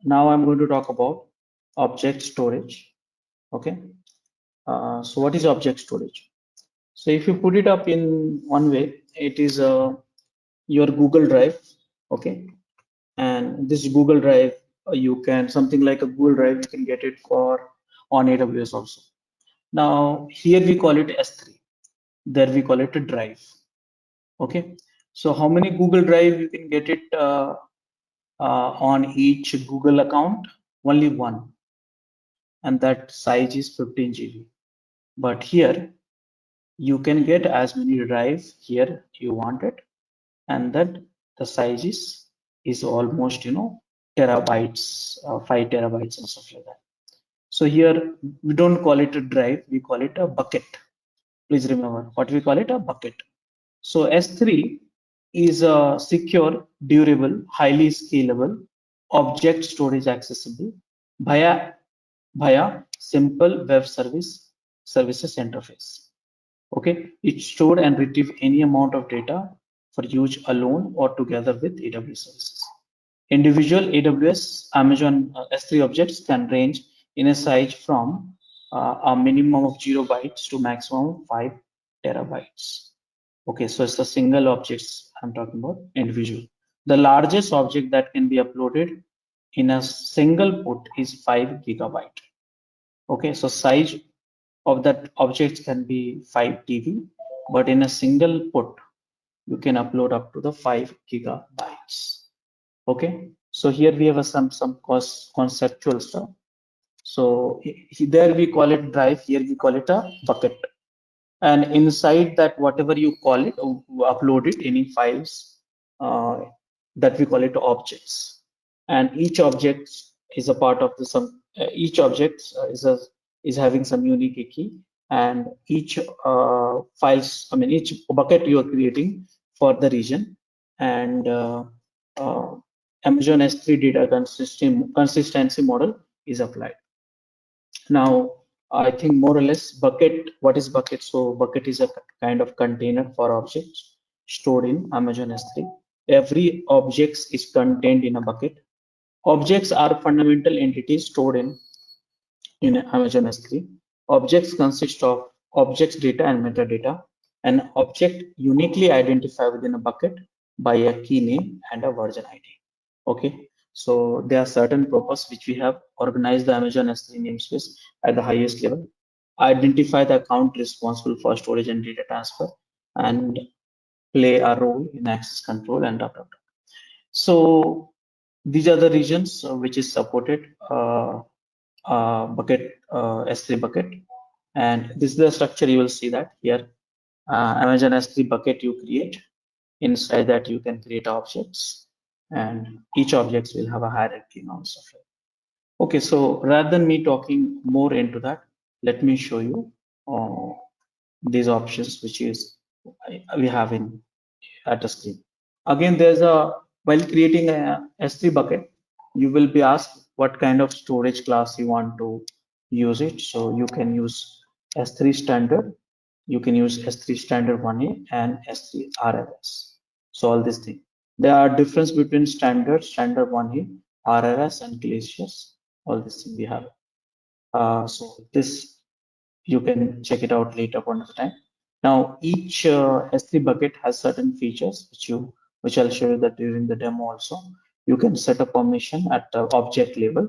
now I'm going to talk about object storage. Okay. So what is object storage? So if you put it up in one way, it is your Google Drive. Okay. And this Google Drive, you can something like a Google Drive, you can get it for on AWS also. Now here we call it S3. There we call it a drive. Okay. So how many Google Drive you can get it on each Google account? Only one, and that size is 15 GB. But here you can get as many drives here you want it, and that the size is almost terabytes, 5 terabytes and stuff like that. So here we don't call it a drive, we call it a bucket. Please remember what we call it, a bucket. So S3 is a secure, durable, highly scalable object storage accessible via simple web services interface. Okay, it store and retrieve any amount of data for use alone or together with AWS services. Individual AWS Amazon S3 objects can range in a size from a minimum of 0 bytes to maximum 5 terabytes. Okay, so it's the single objects I'm talking about, individual. The largest object that can be uploaded in a single put is 5 gigabyte. Okay, so size of that objects can be 5 TB, but in a single put, you can upload up to the 5 gigabytes. Okay, so here we have some conceptual stuff. So there we call it drive, here we call it a bucket. And inside that, whatever you call it, upload it, any files, that we call it objects. And each object is a part of the some. Each object is having some unique key, and each files. I mean, each bucket you are creating for the region, and uh, Amazon S3 data consistency model is applied. Now, I think more or less bucket, what is bucket? So bucket is a kind of container for objects stored in Amazon S3. Every object is contained in a bucket. Objects are fundamental entities stored in Amazon S3. Objects consist of objects data and metadata. An object uniquely identified within a bucket by a key name and a version ID. Okay, so there are certain purpose which we have organized the Amazon S3 namespace at the highest level, identify the account responsible for storage and data transfer, and play a role in access control and data. So these are the regions which is supported bucket S3 bucket, and this is the structure. You will see that here Amazon S3 bucket you create. Inside that you can create objects, and each objects will have a hierarchy and all stuff. Okay, so rather than me talking more into that, let me show you these options which is we have in at the screen. Again, there's a while creating a S3 bucket, you will be asked what kind of storage class you want to use it. So you can use S3 standard, you can use S3 standard 1A and S3 RRS. So all these things. There are difference between standard 1A, RRS and Glaciers. All this thing we have. So this you can check it out later point of time. Now each S3 bucket has certain features which I'll show you that during the demo also. You can set a permission at the object level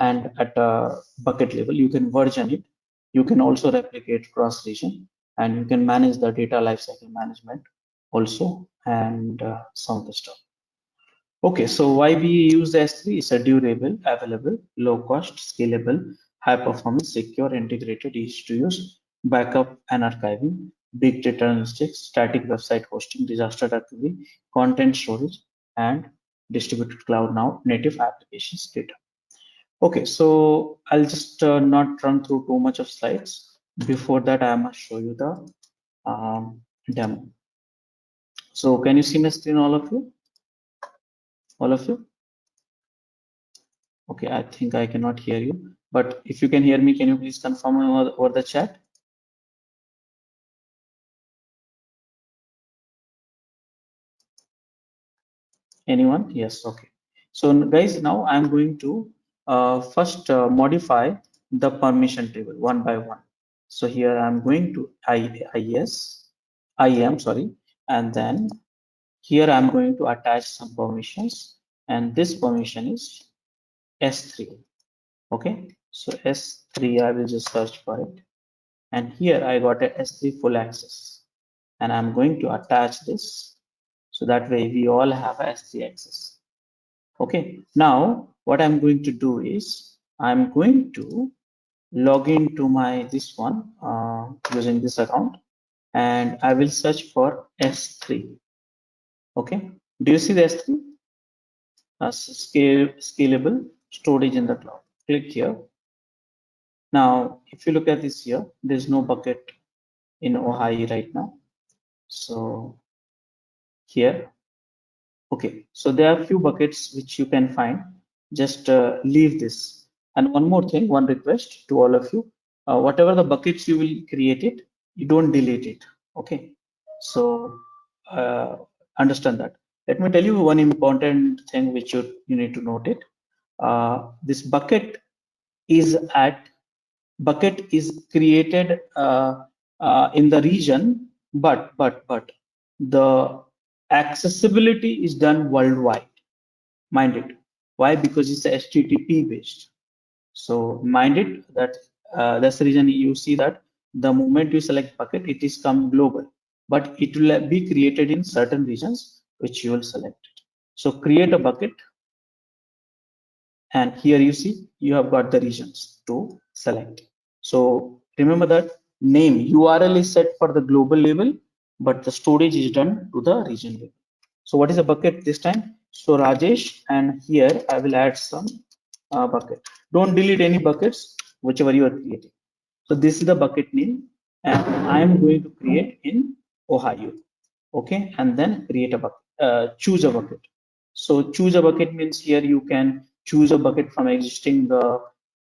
and at a bucket level. You can version it. You can also replicate cross region, and you can manage the data lifecycle management also, and some of the stuff. Okay, so why we use S3 is a durable, available, low cost, scalable, high performance, secure, integrated, easy to use, backup and archiving, big data analytics, static website hosting, disaster recovery, content storage, and distributed cloud now native applications data. Okay, so I'll just not run through too much of slides. Before that, I must show you the demo. So can you see my screen, all of you? All of you? Okay, I think I cannot hear you, but if you can hear me, can you please confirm over the chat? Anyone? Yes, okay. So guys, now I'm going to first modify the permission table one by one. So here I'm going to IAM, sorry, and then here I'm going to attach some permissions, and this permission is S3. Okay, so S3, I will just search for it, and here I got a S3 full access, and I'm going to attach this so that way we all have a S3 access. Okay, now what I'm going to do is I'm going to log into my this one using this account, and I will search for S3. Okay, do you see the S3? Scalable storage in the cloud. Click here. Now, if you look at this here, there's no bucket in Ohio right now. So here, okay, so there are a few buckets which you can find. Just leave this. And one more thing, one request to all of you, whatever the buckets you will create it, you don't delete it. Okay, so understand that. Let me tell you one important thing which you need to note it. This bucket is created in the region, but the accessibility is done worldwide. Mind it. Why? Because it's HTTP based. So mind it that that's the reason you see that the moment you select bucket, it is come global, but it will be created in certain regions which you will select. So create a bucket, and here you see you have got the regions to select. So remember that name URL is set for the global level, but the storage is done to the region level. So what is a bucket this time? So Rajesh, and here I will add some bucket. Don't delete any buckets whichever you are creating. So this is the bucket name, and I am going to create in Ohio. Okay, and then create a bucket, choose a bucket. So choose a bucket means here you can choose a bucket from existing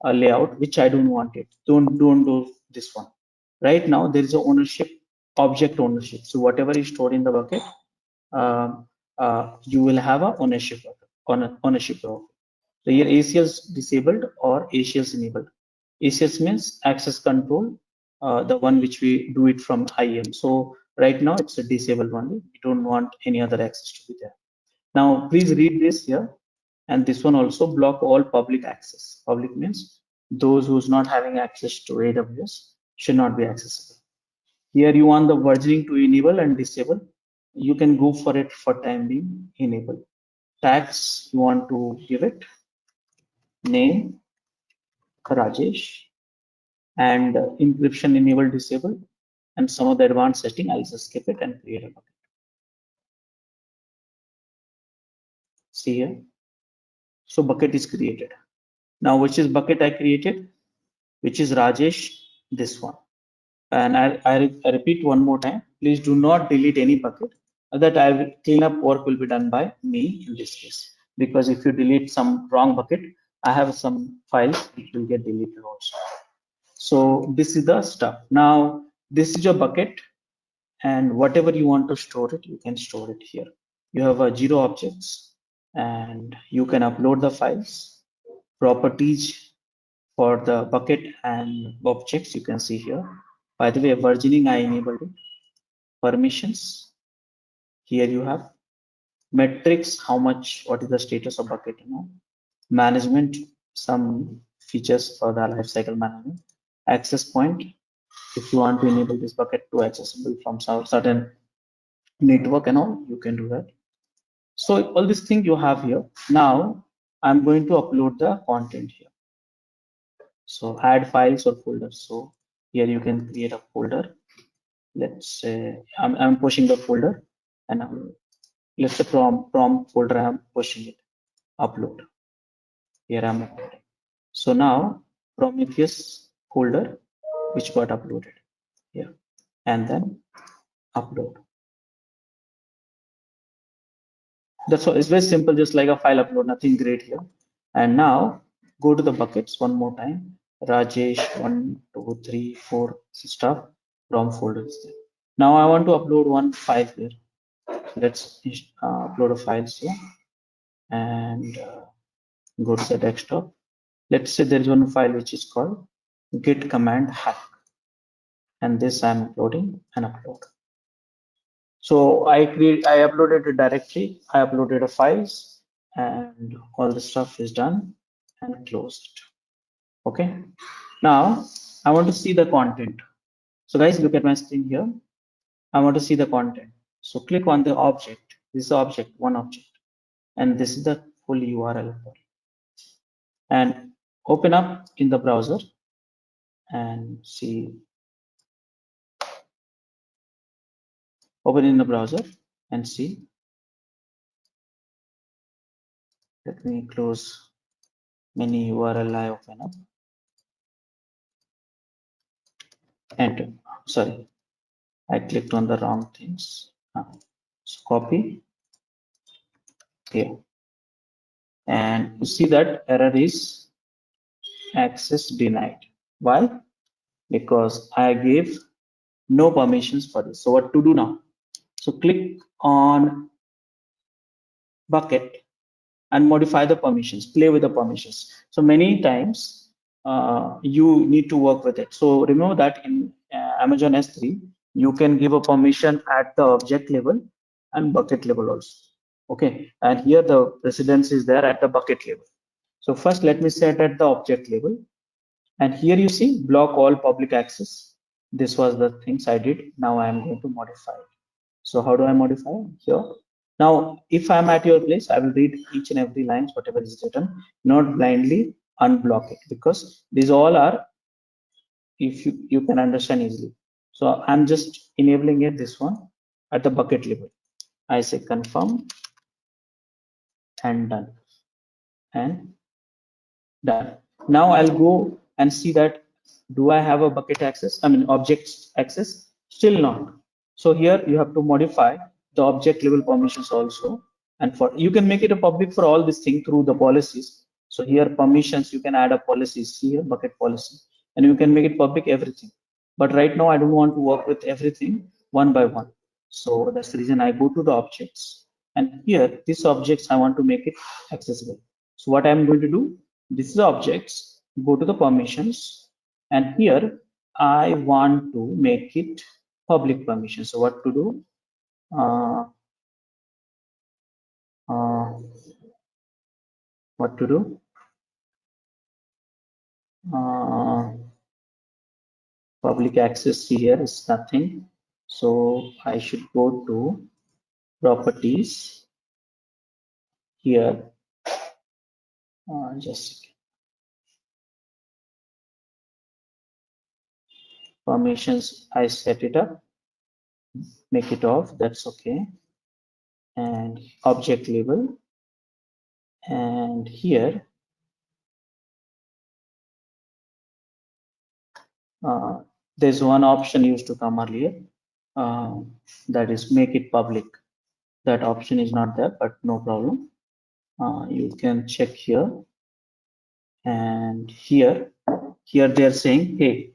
layout, which I don't want it. Don't do this one. Right now there is a ownership, object ownership. So whatever is stored in the bucket, uh, you will have a ownership ownership of. So here ACLs disabled or ACLs enabled. ACLs means access control, the one which we do it from IAM. So right now it's a disabled only. We don't want any other access to be there. Now please read this here, and this one also block all public access. Public means those who's not having access to AWS should not be accessible. Here you want the versioning to enable and disable. You can go for it for time being enable. Tags you want to give it name Rajesh, and encryption enable disable, and some of the advanced setting I'll just skip it and create a bucket. See here. So bucket is created. Now which is bucket I created? Which is Rajesh, this one. And I repeat one more time, please do not delete any bucket. That I will cleanup work will be done by me in this case. Because if you delete some wrong bucket, I have some files which will get deleted also. So this is the stuff. Now this is your bucket, and whatever you want to store it, you can store it here. You have a zero objects, and you can upload the files, properties for the bucket and objects you can see here. By the way, versioning I enabled it. Permissions, here you have metrics, how much, what is the status of bucket, management, some features for the lifecycle management, access point, if you want to enable this bucket to accessible from some certain network and all, you can do that. So all these things you have here. Now I'm going to upload the content here. So add files or folders. So here you can create a folder. Let's say I'm pushing the folder, and let's say prom folder I'm pushing it. Upload. Here I'm uploading. So now Prometheus folder which got uploaded here, and then upload. That's all. It's very simple, just like a file upload, nothing great here. And now go to the buckets one more time. Rajesh 1, 2, 3, 4 stuff from folder is there. Now I want to upload one file here. Let's upload a file here, and go to the desktop. Let's say there is one file which is called git command hack, and this I'm uploading and upload. So I uploaded a directory, I uploaded a files, and all the stuff is done and closed. Okay. Now I want to see the content. So guys, look at my screen here. I want to see the content. So click on the object. This is the object, one object, and this is the full URL. And open up in the browser and see. Open in the browser and see. Let me close many URL I open up. Enter. Sorry, I clicked on the wrong things. So copy here, and you see that error is access denied. Why? Because I gave no permissions for this. So what to do now? So click on bucket and modify the permissions, play with the permissions. So many times you need to work with it. So remember that in Amazon S3, you can give a permission at the object level and bucket level also. Okay, and here the precedence is there at the bucket level. So first let me set at the object level, and here you see block all public access. This was the things I did. Now I am going to modify it. So how do I modify here? Now, if I'm at your place, I will read each and every lines, whatever is written, not blindly unblock it, because these all are, if you can understand easily. So I'm just enabling it, this one at the bucket level. I say confirm and done and done. Now I'll go and see that, do I have a bucket access? I mean objects access? Still not. So here you have to modify the object level permissions also. And for you can make it a public for all this thing through the policies. So here permissions, you can add a policy, see here bucket policy, and you can make it public everything. But right now I don't want to work with everything one by one. So that's the reason I go to the objects, and here these objects I want to make it accessible. So what I'm going to do, this is objects, go to the permissions, and here I want to make it public permission. So what to do? Uh, what to do? Public access here is nothing. So I should go to properties here. Just permissions, I set it up, make it off, that's okay. And object label, and here there's one option used to come earlier, that is make it public. That option is not there, but no problem. You can check here, and here they're saying, hey,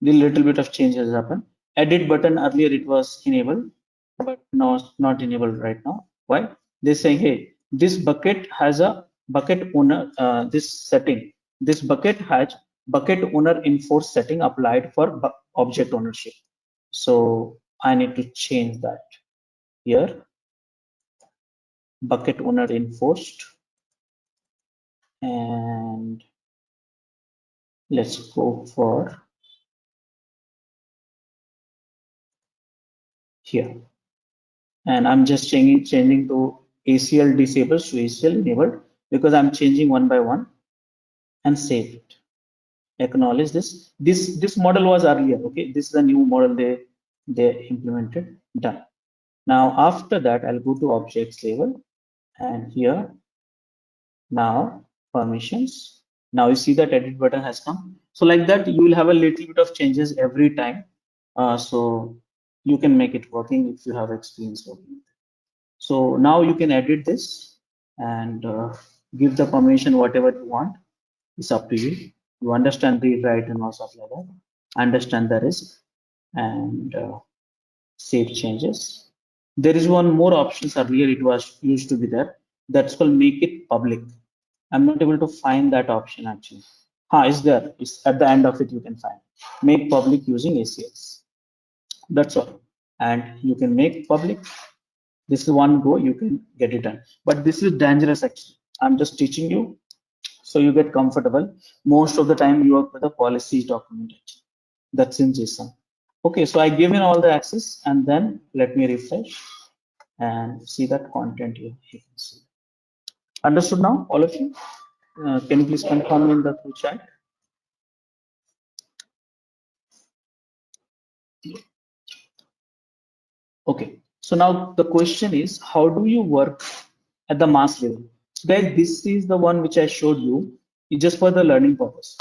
the little bit of changes happen. Edit button, earlier it was enabled, but now it's not enabled right now. Why? They're saying, hey, this bucket has a bucket owner, this setting, this bucket has bucket owner enforced setting applied for object ownership. So I need to change that here, bucket owner enforced, and let's go for here. And I'm just changing to ACL disabled to ACL enabled, because I'm changing one by one, and save it. Acknowledge this. This model was earlier. Okay, this is a new model they implemented. Done. Now after that, I'll go to objects level, and here now permissions. Now you see that edit button has come. So like that, you will have a little bit of changes every time. So you can make it working if you have experience working. So now you can edit this and give the permission whatever you want. It's up to you. You understand read, write, and all stuff like that. Understand the risk and save changes. There is one more options earlier. It was used to be there. That's called make it public. I'm not able to find that option actually. It's there. It's at the end of it. You can find make public using ACLs. That's all. And you can make public. This is one go. You can get it done. But this is dangerous actually. I'm just teaching you so you get comfortable. Most of the time you work with a policy document. That's in JSON. Okay, so I give in all the access and then let me refresh and see that content here. You can see. Understood now, all of you? Can you please confirm in the through chat? Okay, so now the question is, how do you work at the mass level? So guys, this is the one which I showed you. It's just for the learning purpose.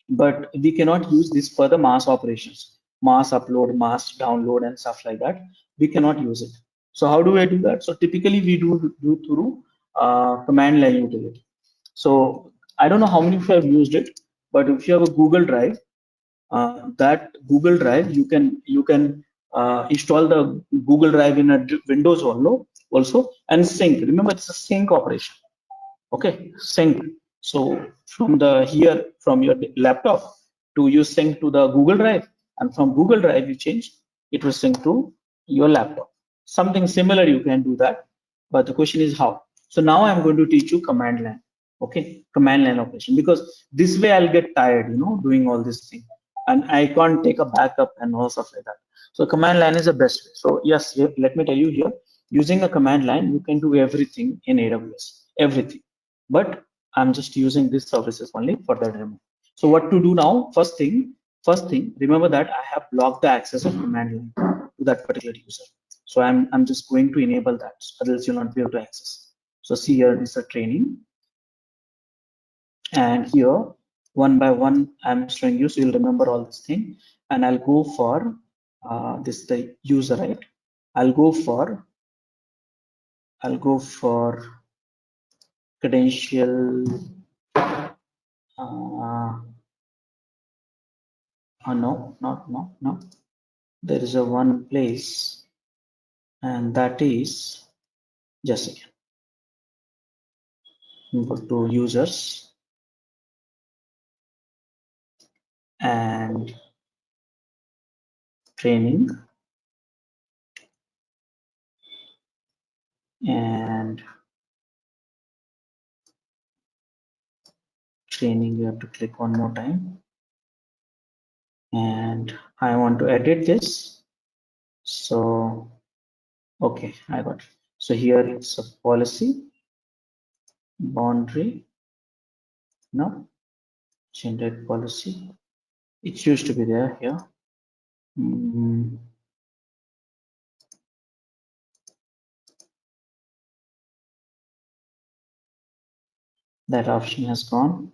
But we cannot use this for the mass operations, mass upload, mass download, and stuff like that. We cannot use it. So how do I do that? So typically we do through command line utility. So I don't know how many of you have used it, but if you have a Google Drive, that Google Drive, you can install the Google Drive in a Windows also and sync. Remember, it's a sync operation. Okay, sync. So from your laptop to you sync to the Google Drive, and from Google Drive you change, it will sync to your laptop. Something similar you can do that, but the question is how. So now I'm going to teach you command line. Okay, command line operation, because this way I'll get tired, doing all this thing, and I can't take a backup and all stuff like that. So command line is the best way. So yes, let me tell you here, using a command line, you can do everything in AWS, everything. But I'm just using these services only for the demo. So what to do now? First thing, remember that I have blocked the access of command line to that particular user. So I'm just going to enable that, else you'll not be able to access. So see, here is a training, and here one by one I'm showing you, so you'll remember all this thing. And I'll go for this the user, right? I'll go for credential. No. There is a one place, and that is just again. Go to users and training, and training. You have to click one more time, and I want to edit this. So okay, I got it. So here it's a policy boundary. No, generate policy. It used to be there here. That option has gone.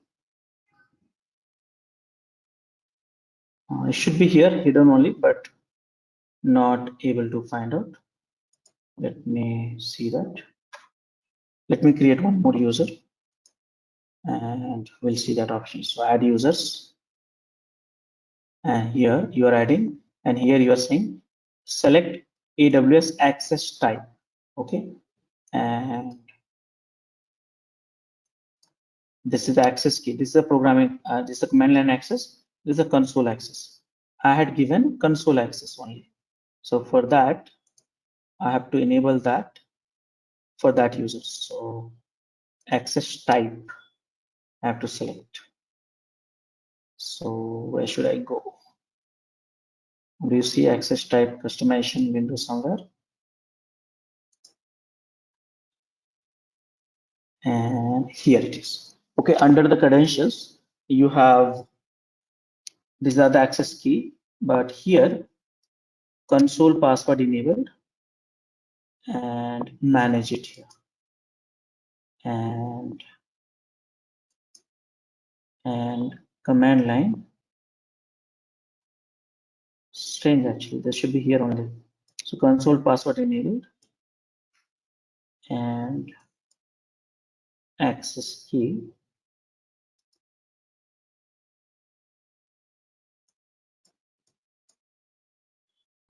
It should be here, hidden only, but not able to find out. Let me see that. Let me create one more user, and we'll see that option. So add users, and here you are adding, and here you are saying select AWS access type. Okay, and this is the access key. This is a programming. This is a command line access. This is a console access. I had given console access only. So for that, I have to enable that for that user. So access type I have to select. So where should I go? Do you see access type customization window somewhere? And here it is. Okay, under the credentials, you have, these are the access key, but here console password enabled, and manage it here. And command line, strange actually, this should be here only. So console password enabled and access key.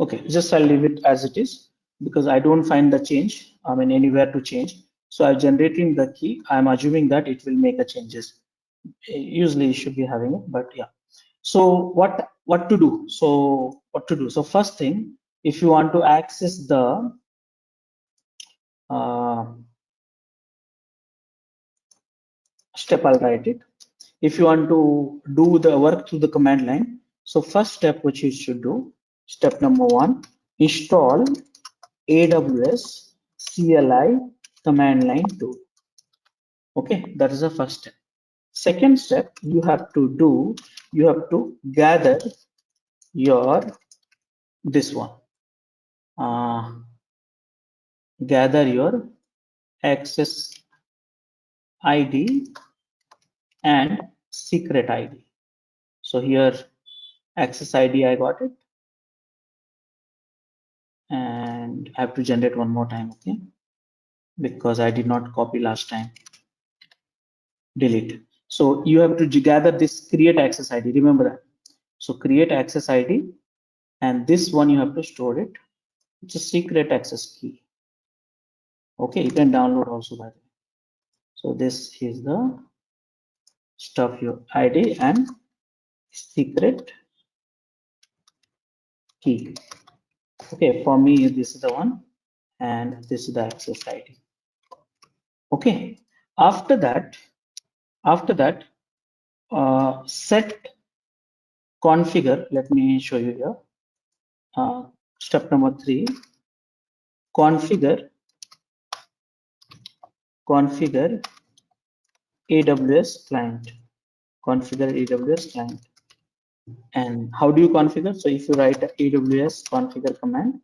Okay, just I'll leave it as it is because I don't find the change, I mean anywhere to change. So I'm generating the key. I'm assuming that it will make a changes. Usually you should be having it, but yeah. So what to do? So first thing, if you want to access the uh, step, I'll write it. If you want to do the work through the command line, so first step which you should do, step number 1, install AWS CLI command line tool. Okay, that is the first step. Second step you have to do, you have to gather your this one, uh, gather your access ID and secret ID. So here access ID I got it, and I have to generate one more time, okay, because I did not copy last time. Delete. So you have to gather this create access ID, remember that. So create access ID, and this one you have to store it. It's a secret access key. Okay, you can download also by the way. So this is the stuff, your ID and secret key. Okay, for me this is the one, and this is the access ID. Okay, after that set configure. Let me show you here. Step number 3, configure AWS client. Configure AWS client. And how do you configure? So if you write a AWS configure command,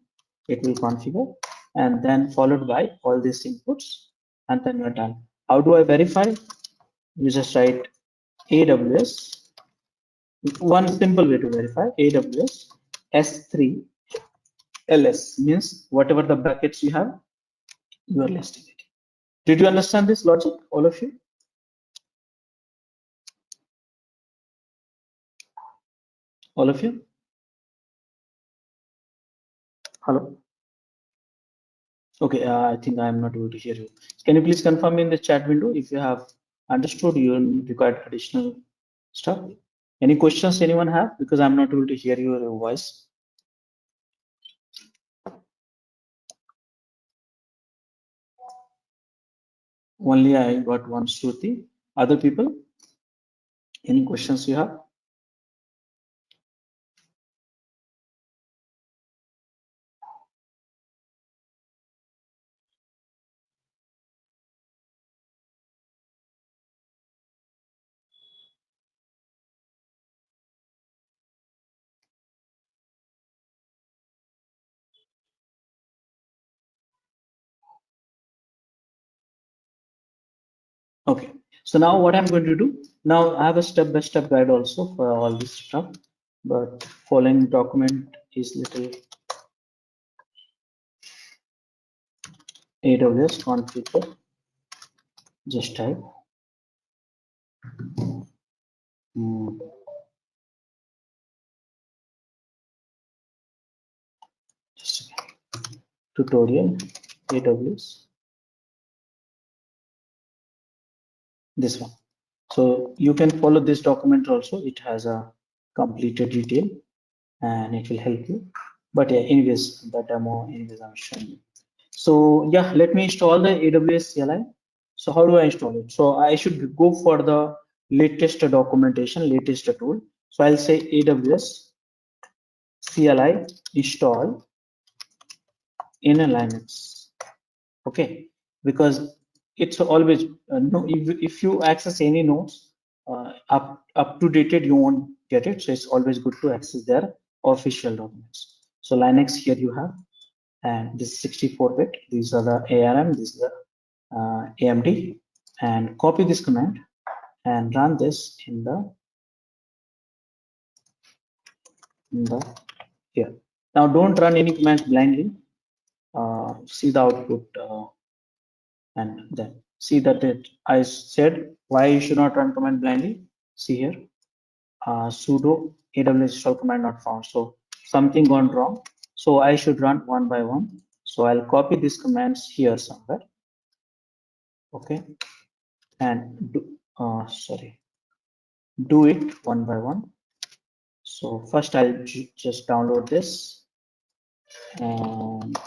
it will configure, and then followed by all these inputs, and then you're done. How do I verify? You just write AWS. One simple way to verify, AWS S3 LS means whatever the brackets you have, you are listing it. Did you understand this logic, all of you? All of you? Hello? Okay, I think I'm not able to hear you. Can you please confirm in the chat window if you have understood you required additional stuff? Any questions anyone have? Because I'm not able to hear your voice. Only I got one Shruti. Other people? Any questions you have? Okay. So now what I'm going to do, now I have a step-by-step guide also for all this stuff, but following document is little AWS configure. Just type mm, just tutorial AWS, this one. So you can follow this document also. It has a completed detail and it will help you. But yeah, anyways, the demo, anyways, I'm showing you. So yeah, let me install the AWS CLI. So how do I install it? So I should go for the latest documentation, latest tool. So I'll say AWS CLI install in a Linux. Okay, because it's always no, if you access any nodes up to dated, you won't get it. So it's always good to access their official documents. So Linux here you have, and this 64-bit, these are the ARM, this is the AMD, and copy this command and run this in the here. Now don't run any commands blindly. See the output and then see that I said why you should not run command blindly. See here, sudo AWS install command not found. So something gone wrong. So I should run one by one. So I'll copy these commands here somewhere. Okay, and do it one by one. So first I'll just download this and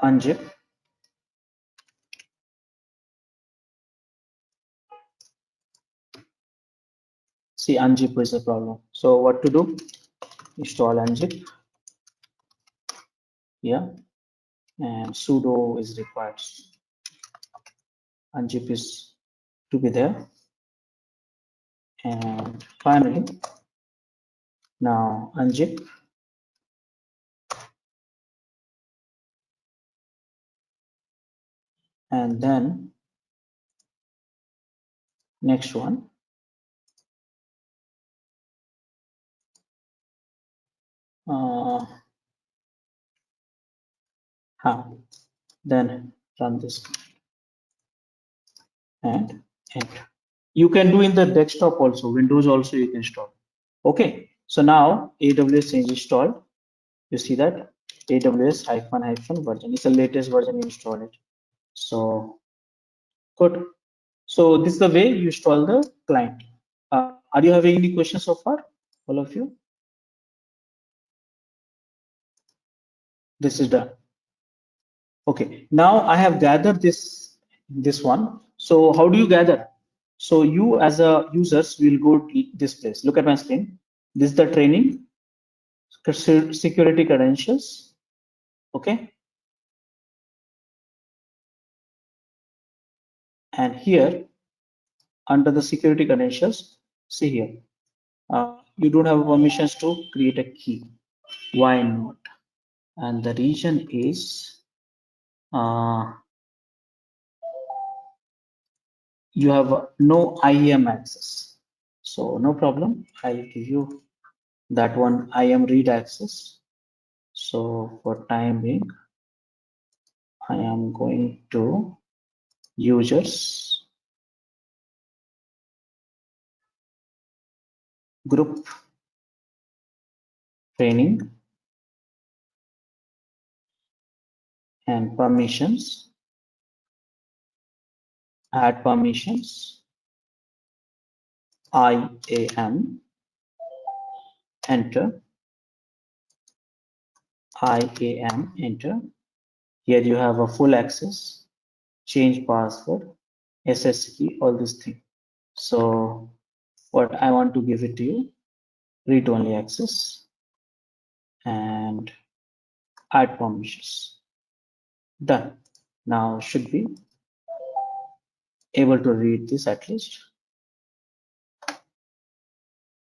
unzip. See, unzip is a problem. So what to do? Install unzip. Yeah, and sudo is required. Unzip is to be there. And finally, now unzip. And then next one. Then run this and enter. You can do in the desktop also, Windows also you can install. Okay, so now AWS is installed. You see that AWS -- version. It's the latest version, you install it. So good. So this is the way you install the client. Are you having any questions so far, all of you? This is done. Okay, now I have gathered this one. So how do you gather? So you as a users will go to this place. Look at my screen. This is the training, security credentials. Okay, and here under the security credentials, see here, you don't have permissions to create a key. Why not? And the reason is you have no IAM access. So no problem. I'll give you that one IAM read access. So for time being, I am going to users group training and permissions, add permissions, IAM, enter, IAM, enter. Here you have a full access, change password, SS key, all this thing. So what I want to give it to you, read only access and add permissions. Done. Now should be able to read this at least,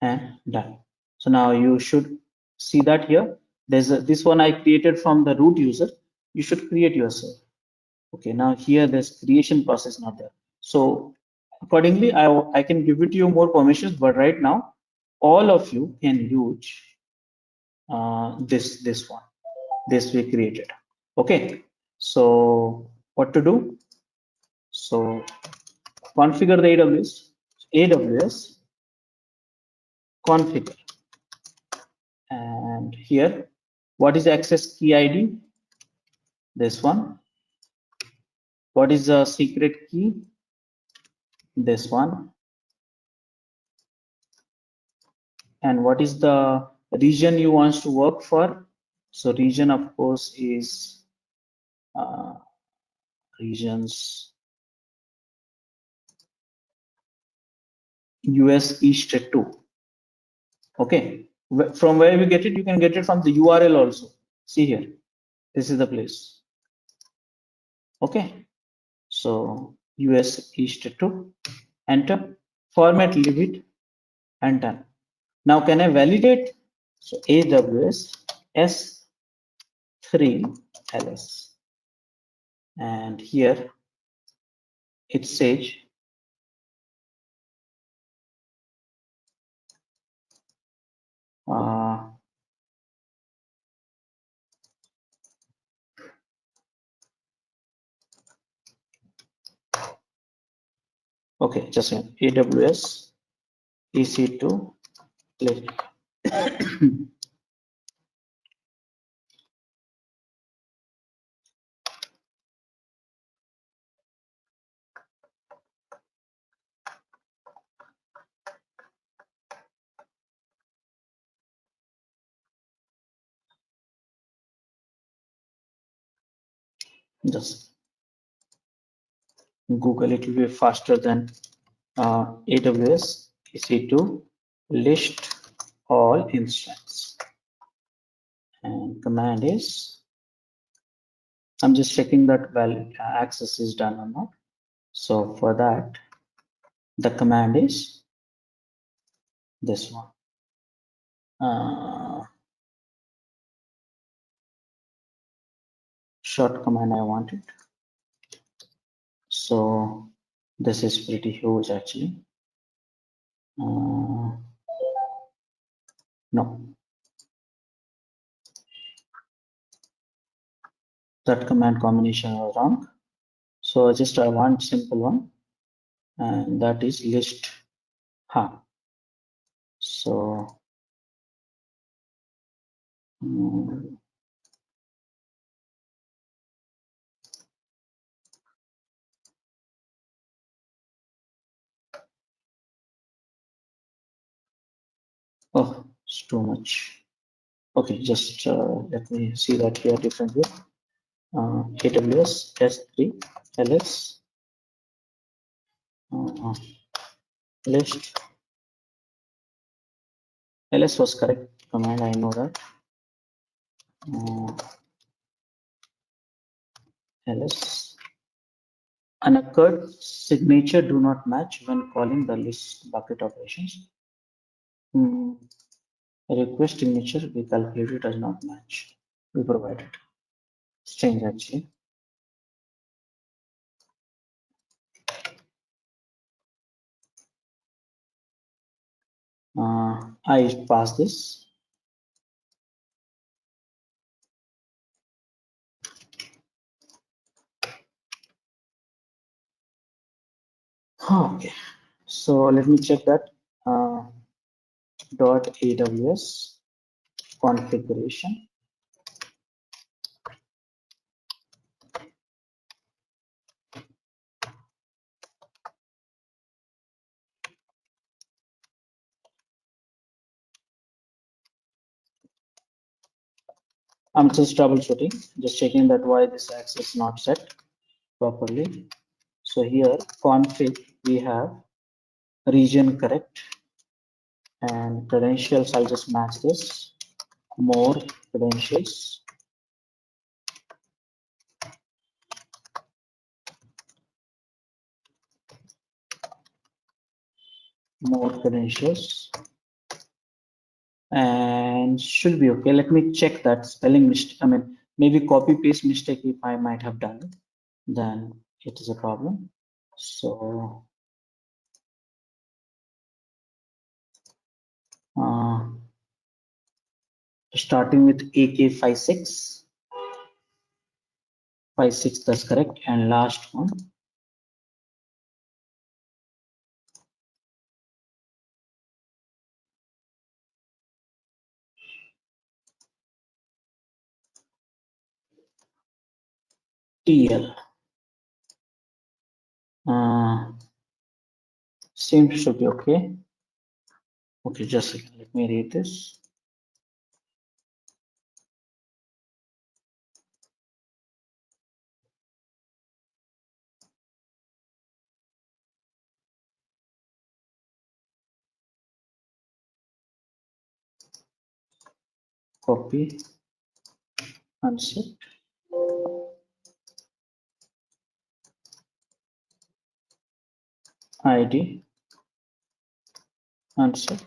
and done. So now you should see that here there's this one I created from the root user. You should create yourself. Okay, now here this creation process not there. So accordingly, I can give it to you more permissions, but right now all of you can use this one, this we created. Okay, so what to do? So configure the AWS configure, and here what is access key ID? This one. What is the secret key? This one. And what is the region you want to work for? So region of course is regions US East 2. Okay, from where we get it, you can get it from the URL also. See here, this is the place. Okay, so US East 2, enter, format, leave it, and done. Now can I validate? So AWS S3 LS, and here it says okay, just a AWS EC2 click. Just Google, it will be faster than AWS EC2 list all instance. And command is, I'm just checking that access is done or not. So for that, the command is this one. Short command I wanted. So this is pretty huge actually. No, that command combination was wrong. So just I want simple one, and that is list. So oh, it's too much. Okay, just let me see that here differently. AWS S3 ls list. Ls was correct command, I know that. Ls unoccurred signature do not match when calling the list bucket operations. Request signature we calculated does not match. We provided. Strange actually. I pass this. Okay, so let me check that. .aws configuration. I'm just troubleshooting, just checking that why this access not set properly. So here config we have region correct and credentials. I'll just match this. More credentials. More credentials. And should be okay. Let me check that spelling mistake. I mean, maybe copy paste mistake if I might have done it, then it is a problem. So starting with AK56, 56, that's correct, and last one TL. Seems to be okay. Okay, just a second. Let me read this. Copy, unset. ID, unset.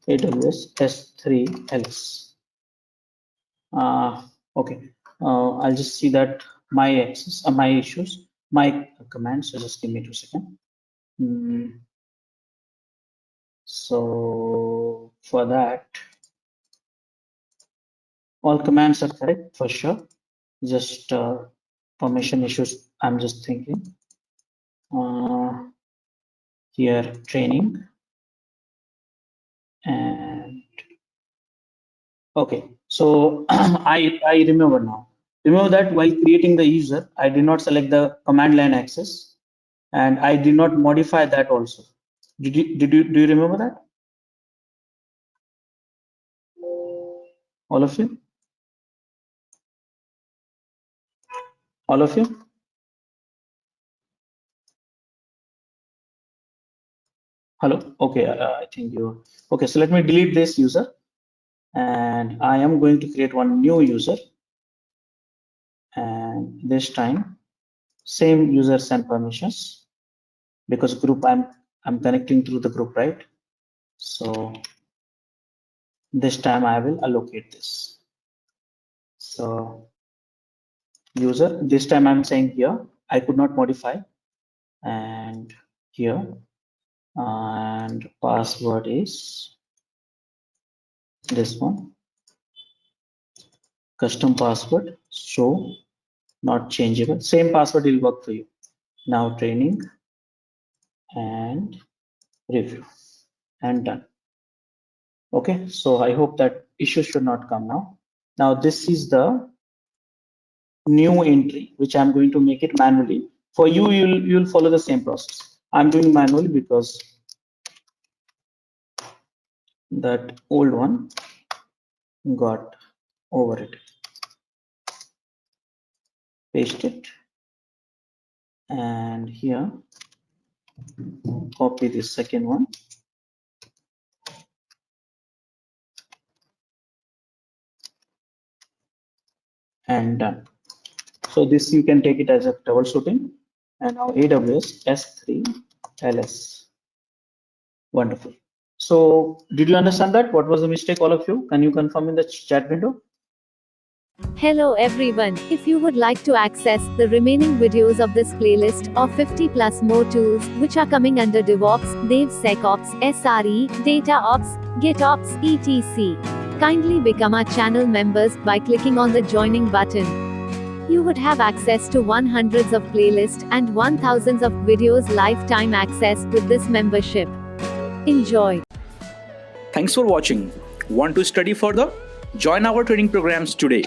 AWS S3 ls. Okay, I'll just see that my access, my issues, my commands. So just give me 2 seconds. So for that, all commands are correct for sure. Just permission issues. I'm just thinking. Here training and okay. So I remember now. Remember that while creating the user, I did not select the command line access, and I did not modify that also. Do you remember that? All of you? All of you? Hello? Okay, I think you. Okay, so let me delete this user. And I am going to create one new user. And this time, same users and permissions. Because group, I'm connecting through the group, right? So this time I will allocate this. So user, this time I'm saying here, I could not modify, and here, and password is this one, custom password, show not changeable. Same password will work for you. Now training and review and done. Okay, so I hope that issue should not come now. Now this is the new entry which I'm going to make it manually. For you, you'll follow the same process. I'm doing manually because that old one got overwritten. Paste it, and here copy the second one, and done. So this you can take it as a troubleshooting. And now AWS S3 LS. Wonderful. So did you understand that? What was the mistake, all of you? Can you confirm in the chat window? Hello everyone, if you would like to access the remaining videos of this playlist of 50 plus more tools which are coming under DevOps, DevSecOps, SRE, DataOps, GitOps, etc. Kindly become our channel members by clicking on the joining button. You would have access to hundreds of playlists and 1000s of videos lifetime access with this membership. Enjoy. Thanks for watching. Want to study further? Join our training programs today.